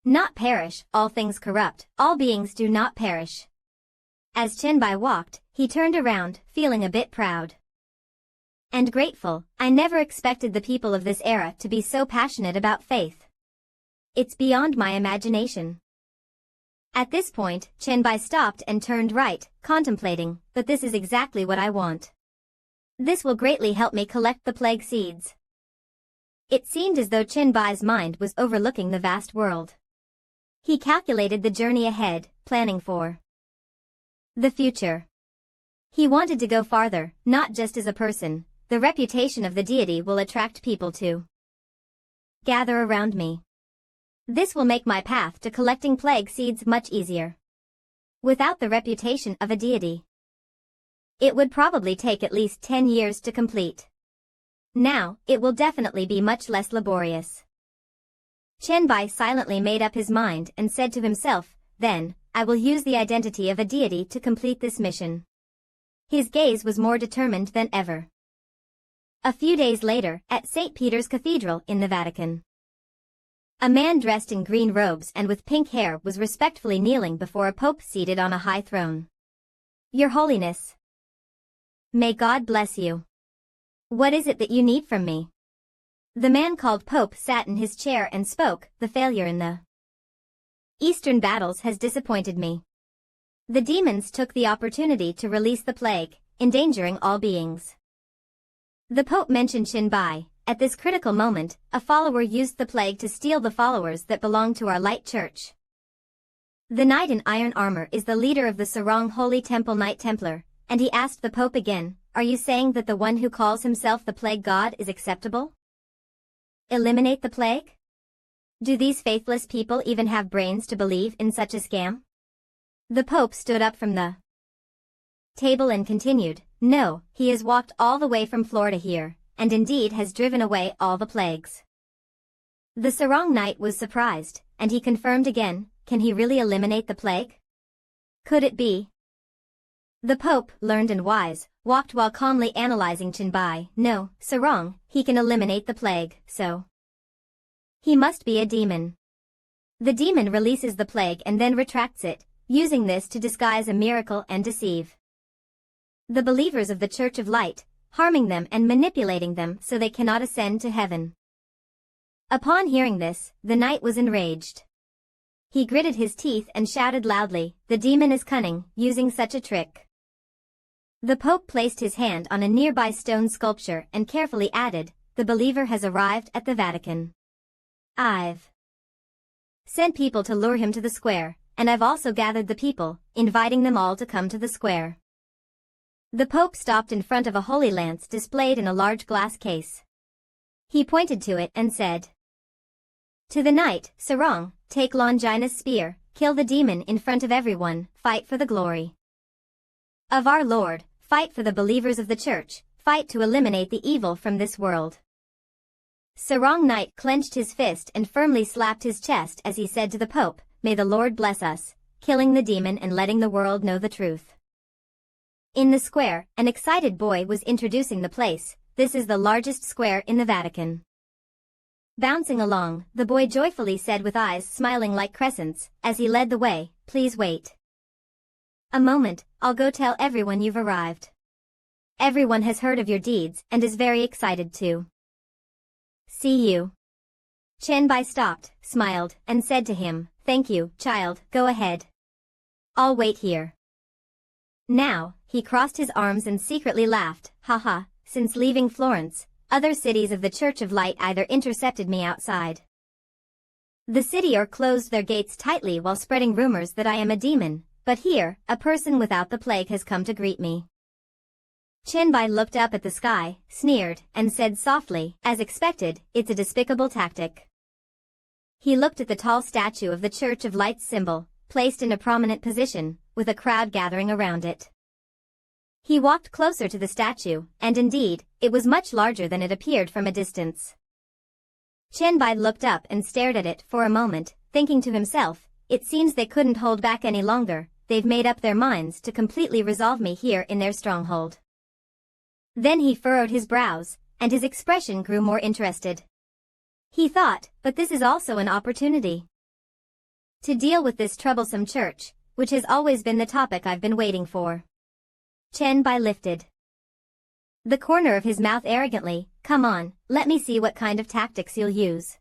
Not perish, all things corrupt, all beings do not perish. As Chenbai walked, he turned around, feeling a bit proud and grateful. I never expected the people of this era to be so passionate about faith. It's beyond my imagination. At this point, Chenbai stopped and turned right, contemplating, but this is exactly what I want. This will greatly help me collect the plague seeds. It seemed as though Chenbai's mind was overlooking the vast world. He calculated the journey ahead, planning for the future. He wanted to go farther, not just as a person. The reputation of the deity will attract people to gather around me. This will make my path to collecting plague seeds much easier. Without the reputation of a deity, it would probably take at least 10 years to complete. Now, it will definitely be much less laborious. Chenbai silently made up his mind and said to himself, then, I will use the identity of a deity to complete this mission. His gaze was more determined than ever. A few days later, at St. Peter's Cathedral in the Vatican, a man dressed in green robes and with pink hair was respectfully kneeling before a pope seated on a high throne. Your Holiness, may God bless you. What is it that you need from me? The man called Pope sat in his chair and spoke. The failure in the Eastern battles has disappointed me. The demons took the opportunity to release the plague, endangering all beings. The Pope mentioned Chenbai. At this critical moment, a follower used the plague to steal the followers that belong to our light church. The knight in iron armor is the leader of the Sarong Holy Temple Knight Templar, and he asked the Pope again, are you saying that the one who calls himself the plague god is acceptable? Eliminate the plague? Do these faithless people even have brains to believe in such a scam? The Pope stood up from the table and continued, no, he has walked all the way from Florida here, and indeed has driven away all the plagues. The Sarong Knight was surprised, and he confirmed again, can he really eliminate the plague? Could it be? The Pope, learned and wise, walked while calmly analyzing Chenbai. No, Sarong, he can eliminate the plague, so he must be a demon. The demon releases the plague and then retracts it, using this to disguise a miracle and deceive the believers of the Church of Light, harming them and manipulating them so they cannot ascend to heaven. Upon hearing this, the knight was enraged. He gritted his teeth and shouted loudly, the demon is cunning, using such a trick. The Pope placed his hand on a nearby stone sculpture and carefully added, the believer has arrived at the Vatican. I've sent people to lure him to the square, and I've also gathered the people, inviting them all to come to the square. The Pope stopped in front of a holy lance displayed in a large glass case. He pointed to it and said to the knight, Sarong, take Longina's spear, kill the demon in front of everyone, fight for the glory of our Lord, fight for the believers of the Church, fight to eliminate the evil from this world. Sarong Knight clenched his fist and firmly slapped his chest as he said to the Pope, may the Lord bless us, killing the demon and letting the world know the truth. In the square, an excited boy was introducing the place. This is the largest square in the Vatican. Bouncing along, the boy joyfully said with eyes smiling like crescents, as he led the way, please wait a moment, I'll go tell everyone you've arrived. Everyone has heard of your deeds and is very excited to see you. Chenbai stopped, smiled, and said to him, thank you, child, go ahead. I'll wait here. Now, he crossed his arms and secretly laughed, haha, since leaving Florence, other cities of the Church of Light either intercepted me outside the city or closed their gates tightly while spreading rumors that I am a demon, but here, a person without the plague has come to greet me. Chenbai looked up at the sky, sneered, and said softly, as expected, it's a despicable tactic. He looked at the tall statue of the Church of Light's symbol, placed in a prominent position, with a crowd gathering around it. He walked closer to the statue, and indeed, it was much larger than it appeared from a distance. Chenbai looked up and stared at it for a moment, thinking to himself, it seems they couldn't hold back any longer, they've made up their minds to completely resolve me here in their stronghold. Then he furrowed his brows, and his expression grew more interested. He thought, but this is also an opportunity. to deal with this troublesome church, which has always been the topic I've been waiting for. Chen Bai lifted the corner of his mouth arrogantly. Come on, let me see what kind of tactics you'll use.